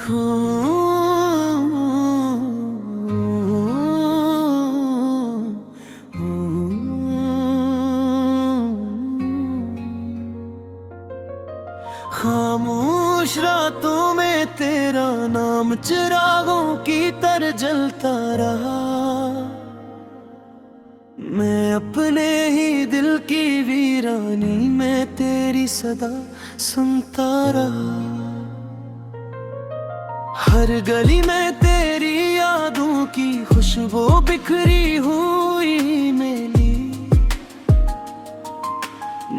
खामोश रातों में तेरा नाम चिरागों की तरह जलता रहा। मैं अपने ही दिल की वीरानी में तेरी सदा सुनता रहा। हर गली में तेरी यादों की खुशबू बिखरी हुई मिली,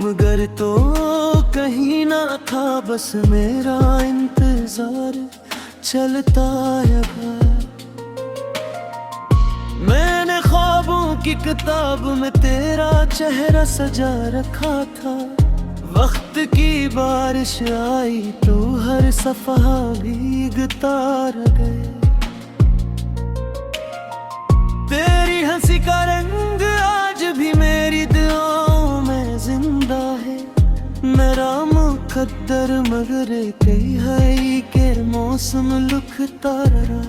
मगर तो कहीं ना था बस मेरा इंतजार चलता रहा। मैंने ख्वाबों की किताब में तेरा चेहरा सजा रखा था। वक्त की बारिश आई तो हर सफ़हा भीगता रह गए। तेरी हंसी का रंग आज भी मेरी दुआओं में जिंदा है। मेरा मुकद्दर मगर कई है के मौसम लुकता रहा।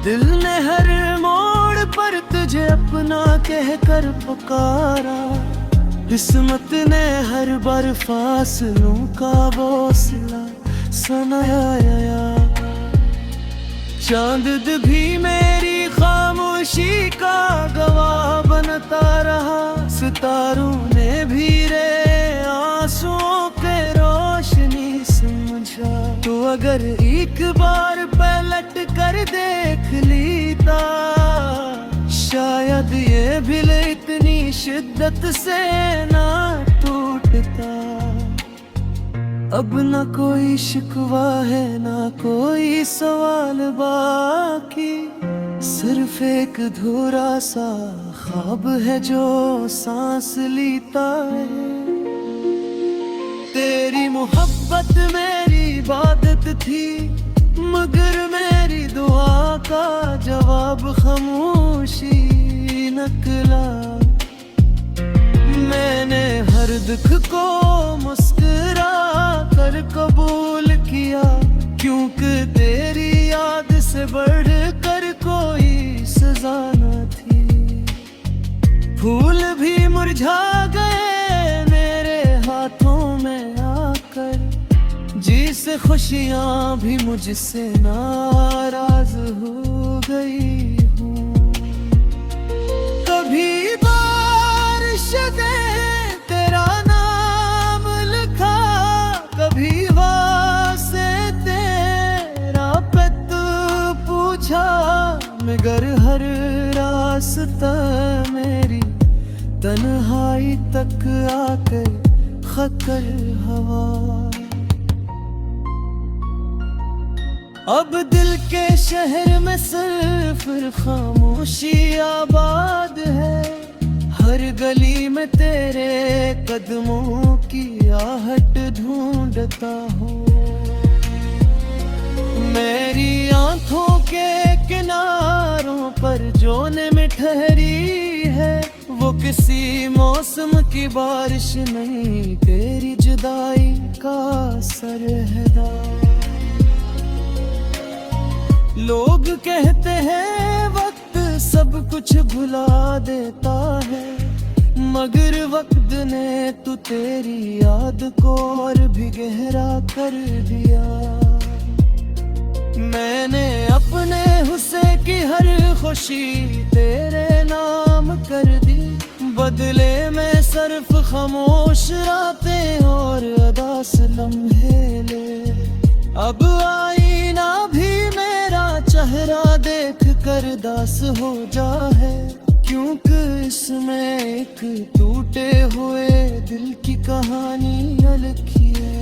दिल ने हर मोड़ पर तुझे अपना कहकर पुकारा। किस्मत ने हर बार फासलों का बोसला सुनाया। चांद भी मेरी खामोशी का गवाह बनता रहा। सितारों ने भी रे आंसुओं के रोशनी समझा। तो अगर एक बार पलट कर देख लीता, शायद ये भी इतनी शिद्दत से ना टूटता। अब ना कोई शिकवा है ना कोई सवाल बाकी, सिर्फ एक अधूरा सा ख्वाब है जो सांस लेता है। तेरी मोहब्बत मेरी इबादत थी, मगर मेरी दुआ का जवाब खामोशी निकला। मैंने हर दुख को मुस्कुरा कर कबूल किया, क्योंकि तेरी याद से बढ़कर कोई सजा न थी। फूल भी मुरझा गए मेरे हाथों में आकर, जिससे खुशियां भी मुझसे नाराज हो गई हूँ। कभी बारिश दे तेरा नाम लिखा, कभी वासे तेरा पत पूछा, मगर हर रास्ता मेरी तन्हाई तक आकर खतर हवा। अब दिल के शहर में सिर्फ खामोशी आबाद है। हर गली में तेरे कदमों की आहट ढूंढता हूँ। मेरी आंखों के किनारों पर जोने में ठहरी है, वो किसी मौसम की बारिश नहीं, तेरी जुदाई का सरहदा। लोग कहते हैं वक्त सब कुछ भुला देता है, मगर वक्त ने तो तेरी याद को और भी गहरा कर दिया। मैंने अपने हुस्से की हर खुशी तेरे नाम कर दी, बदले में सिर्फ खामोश रातें और अदास लम्हे ले। अब आईना भी मेरा चेहरा देख कर दास हो जा है, क्योंकि इसमें एक टूटे हुए दिल की कहानी लिखी है।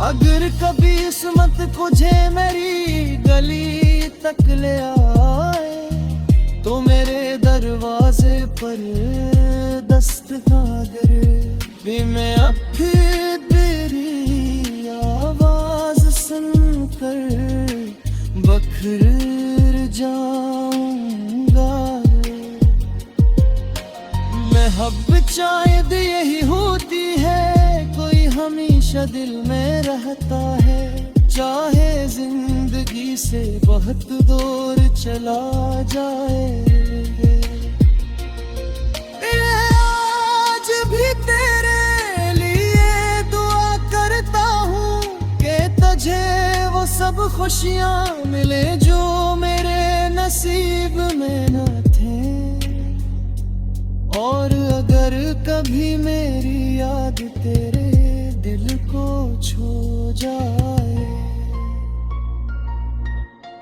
अगर कभी किस्मत तुझे मेरी गली तक ले आए, तो मेरे दरवाजे पर दस्तक भी मैं अब फिर तेरी आवाज सुनकर बखर जाऊंगा। मैं अब शायद यही होती है कोई हमी हमेशा दिल में रहता है, चाहे जिंदगी से बहुत दूर चला जाए। आज भी तेरे लिए दुआ करता हूँ कि तुझे वो सब खुशियाँ मिले जो मेरे नसीब में न थे। और अगर कभी मेरी याद तेरे दिल को छू जाए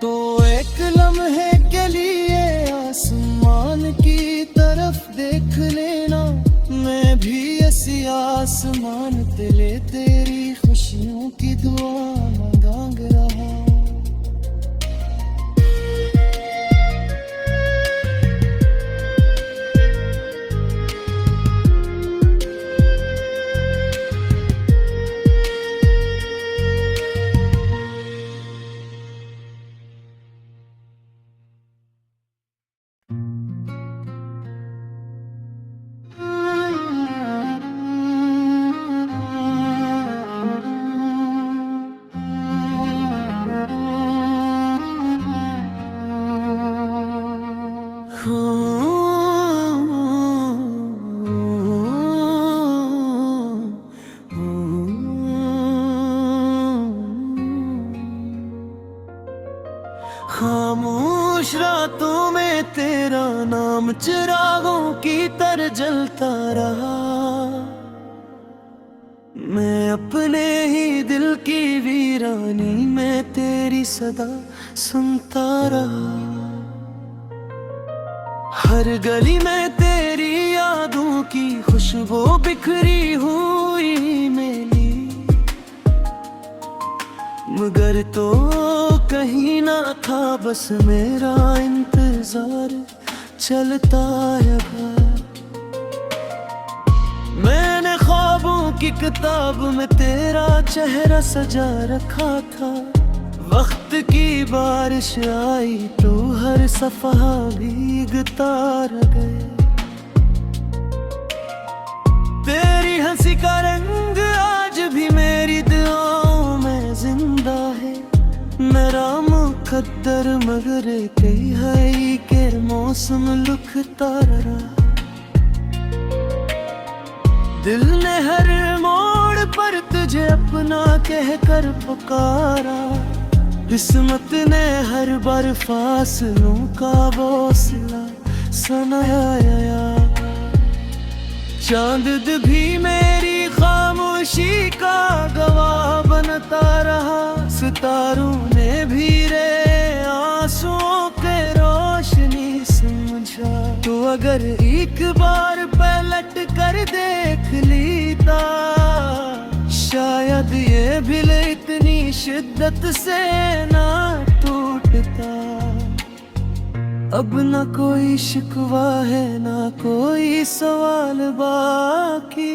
तो एक लम्हे के लिए आसमान की तरफ देख लेना। मैं भी ऐसी आसमान तले तेरी खुशियों की दुआ मांग रहा हूँ। खामोश रातों में तेरा नाम चिरागों की तरह जलता रहा। मैं अपने ही दिल की वीरानी में तेरी सदा सुनता रहा। हर गली में तेरी यादों की खुशबू बिखरी हुई मिली, मगर तो कहीं ना था बस मेरा इंतजार चलता रहा। मैंने ख्वाबों की किताब में तेरा चेहरा सजा रखा था। वक्त की बारिश आई तो हर सफ़हा भीगता रह गया। तेरी हंसी का रंग आज भी मेरी दुआओं में जिंदा है। मेरा मुकद्दर मगर कई है के मौसम लुकता रहा। दिल ने हर मोड़ पर तुझे अपना कहकर पुकारा। किस्मत ने हर बार फासलों का बोझला सुनाया। चांद भी मेरी खामोशी का गवाह बनता रहा। सितारों ने भी रे आंसुओं के रोशनी समझा। तो अगर एक बार पलट कर देख लेता शायद ये भी इतनी शिद्दत से ना टूटता। अब ना कोई शिकवा है ना कोई सवाल बाकी,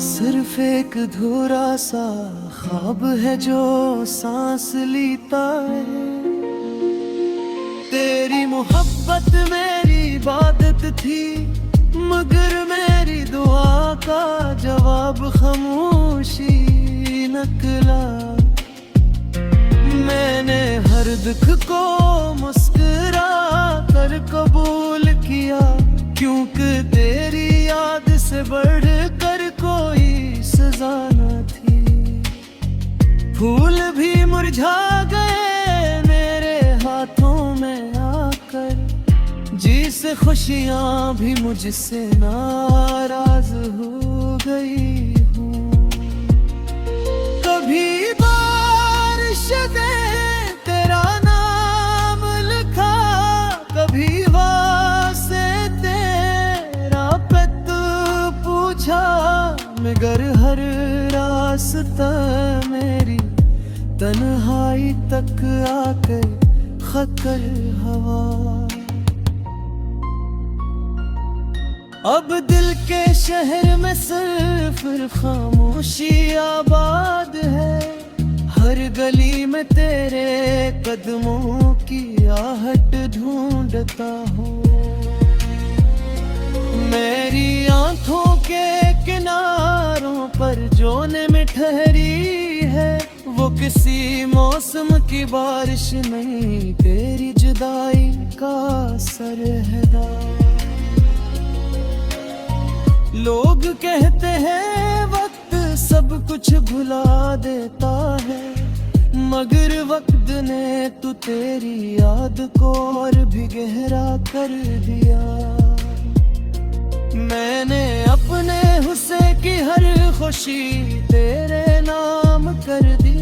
सिर्फ एक अधूरा सा ख्वाब है जो सांस लेता है। तेरी मोहब्बत मेरी इबादत थी, मगर मेरी दुआ का जवाब खामोशी निकला। मैंने हर दुख को मुस्कुरा कर कबूल किया, क्योंकि तेरी याद से बढ़कर कोई सजा न थी। फूल भी मुरझा गए मेरे हाथों में आकर, जिस खुशियाँ भी मुझसे नाराज हो गई हूँ। कभी बारिश ने तेरा नाम लिखा, कभी वासे तेरा पत पूछा, मगर हर रास्ता मेरी तन्हाई तक आकर खतर हवा। अब दिल के शहर में सिर्फ खामोशी आबाद है। हर गली में तेरे कदमों की आहट ढूंढता हूँ। मेरी आंखों के किनारे दीवारों पर जो ने ठहरी है, वो किसी मौसम की बारिश नहीं, तेरी जुदाई का असर है। लोग कहते हैं वक्त सब कुछ भुला देता है, मगर वक्त ने तो तेरी याद को और भी गहरा कर दिया। मैंने अपने हुस्से की हर खुशी तेरे नाम कर दी,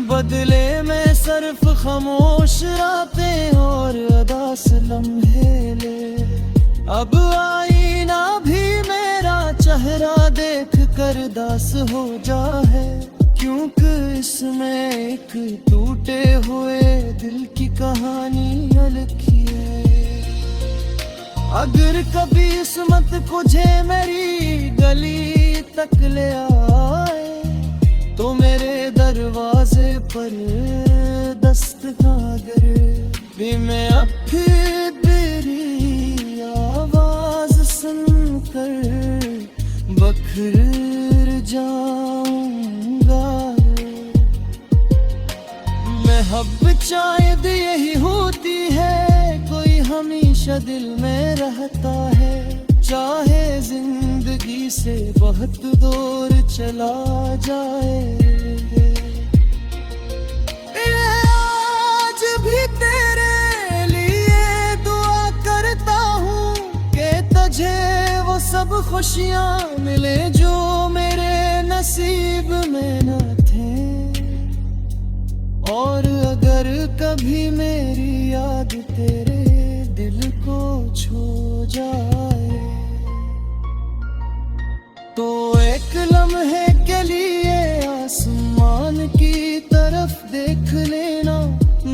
बदले में सिर्फ खामोश रातें और अदास लम्हे ले। अब आईना भी मेरा चेहरा देख कर दास हो जा है, क्योंकि इसमें एक टूटे हुए दिल की कहानी लिखी है। अगर कभी किस्मत तुझे मेरी गली तक ले आए, तो मेरे दरवाजे पर दस्तक भी मैं अब फिर तेरी आवाज सुनकर बखर जाऊंगा। मोहब्बत शायद यही होती है, कोई हमेशा दिल में रहता है, चाहे जिंदगी से बहुत दूर चला जाए। आज भी तेरे लिए दुआ करता हूँ कि तुझे वो सब खुशियाँ मिले जो मेरे नसीब में न थे। और अगर कभी मेरी याद तेरे दिल को छू जाए, तो एक लम्हे के लिए आसमान की तरफ देख लेना,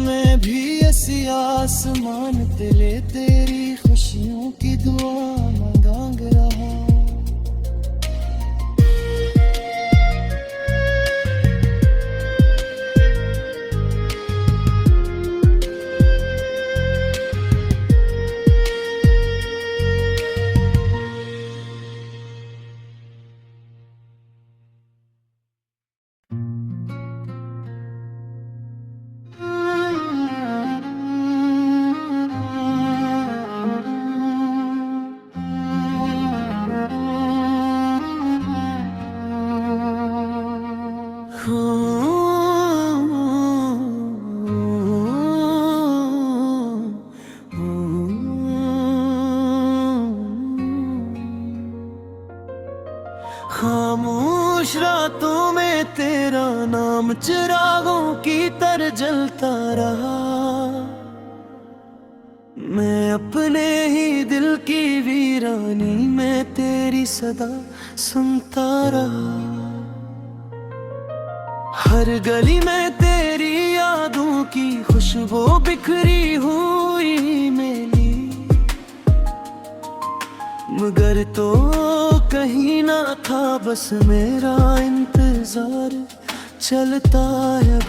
मैं भी ऐसी आसमान तले तेरी खुशियों की दुआ मांग रहा। खामोश रातों में तेरा नाम चिरागों की तरह जलता रहा, मैं अपने ही दिल की वीरानी में तेरी सदा सुनता रहा। हर गली में तेरी यादों की खुशबू बिखरी हुई मिली, मगर तो कहीं ना था बस मेरा इंतजार चलता है।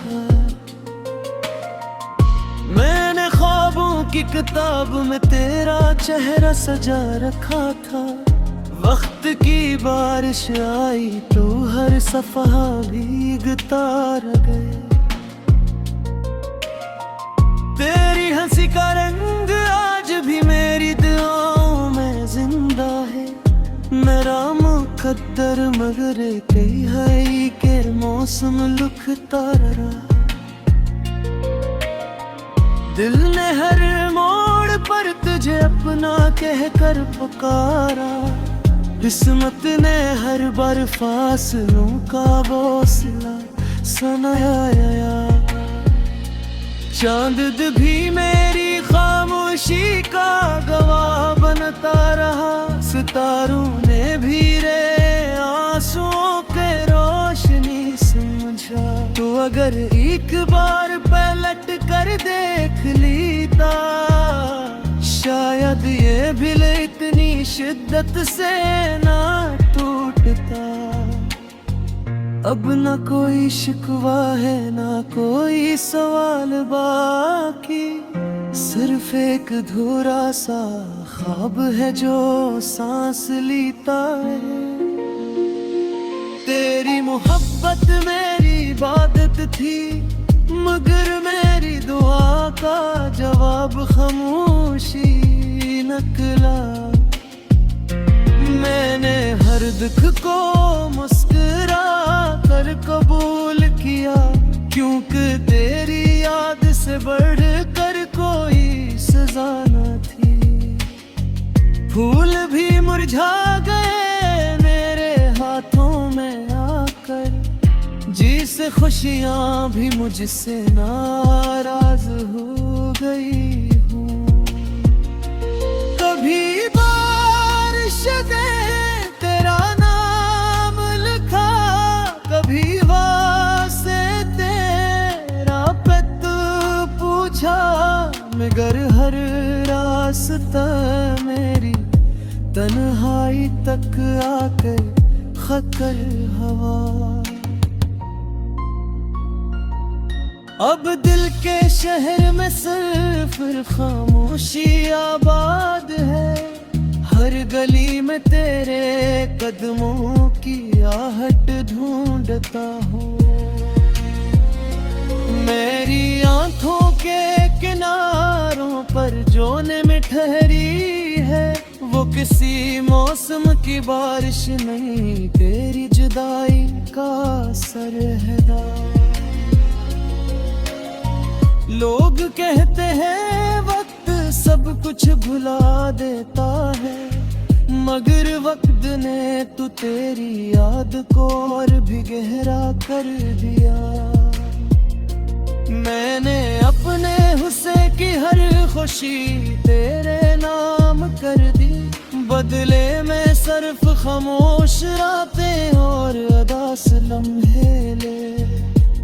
मैंने ख्वाबों की किताब में तेरा चेहरा सजा रखा था, वक्त की बारिश आई तो हर सफहा भीगता रह गए। तेरी हंसी का रंग आज भी मेरी दुआओं में जिंदा है, मेरा मुकद्दर मगर कई है के मौसम लुकता रहा। दिल ने हर मोड़ पर तुझे अपना कहकर पुकारा, किस्मत ने हर बार फासलों का हौसला सुनाया। चांद भी मेरी खामोशी का गवाह बनता रहा, सितारों ने भी रे आंसुओं के रोशनी समझा। तो अगर एक बार पलट कर देख लेता, शायद ये भी इतनी शिद्दत से ना टूटता। अब न कोई शिकवा है ना कोई सवाल बाकी, सिर्फ एक अधूरा सा ख्वाब है जो सांस लेता है। तेरी मोहब्बत मेरी इबादत थी, मगर मेरी दुआ का जवाब खामोशी निकला। मैंने हर दुख को मुस्कुरा कर कबूल किया, क्योंकि तेरी याद से बढ़कर कोई सजा न थी। फूल भी मुरझा गए मेरे हाथों में आकर, जिस खुशियां भी मुझसे नाराज हो गई हूँ। कभी बारिश दे तेरा नाम लिखा, कभी वासे तेरा पेत पूछा, मगर हर रास्ता मेरी तन्हाई तक आकर खकर हवा। अब दिल के शहर में सिर्फ खामोशी आबाद है, हर गली में तेरे कदमों की आहट ढूंढता हूँ। मेरी आंखों के किनारों पर जो में ठहरी है, वो किसी मौसम की बारिश नहीं, तेरी जुदाई का सरहदा। लोग कहते हैं वक्त सब कुछ भुला देता है, मगर वक्त ने तो तेरी याद को और भी गहरा कर दिया। मैंने अपने हुस्से की हर खुशी तेरे नाम कर दी, बदले में सिर्फ खामोश रातें और अदास लम्हे ले।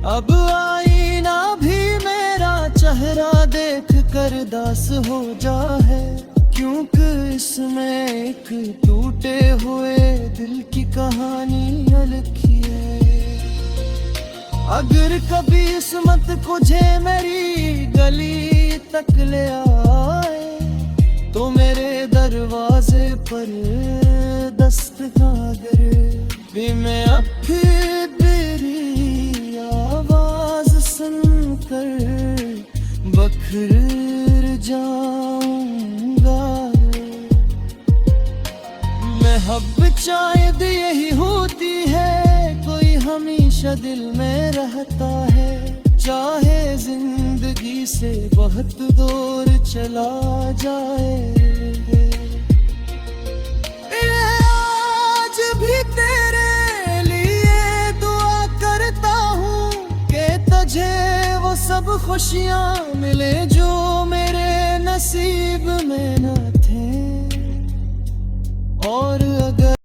अब आईना भी मेरा चेहरा देख कर दास हो जा है, क्योंकि इसमें एक टूटे हुए दिल की कहानी लिखी है। अगर कभी किस्मत तुझे मेरी गली तक ले आए, तो मेरे दरवाजे पर दस्तक भी मैं अब फिर तेरी आवाज सुनकर बखर जाऊंगा। मोहब्बत शायद यही होती है, कोई हमेशा दिल में रहता है, चाहे जिंदगी से बहुत दूर चला जाए। आज भी तेरे लिए दुआ करता हूँ कि तुझे वो सब खुशियाँ मिले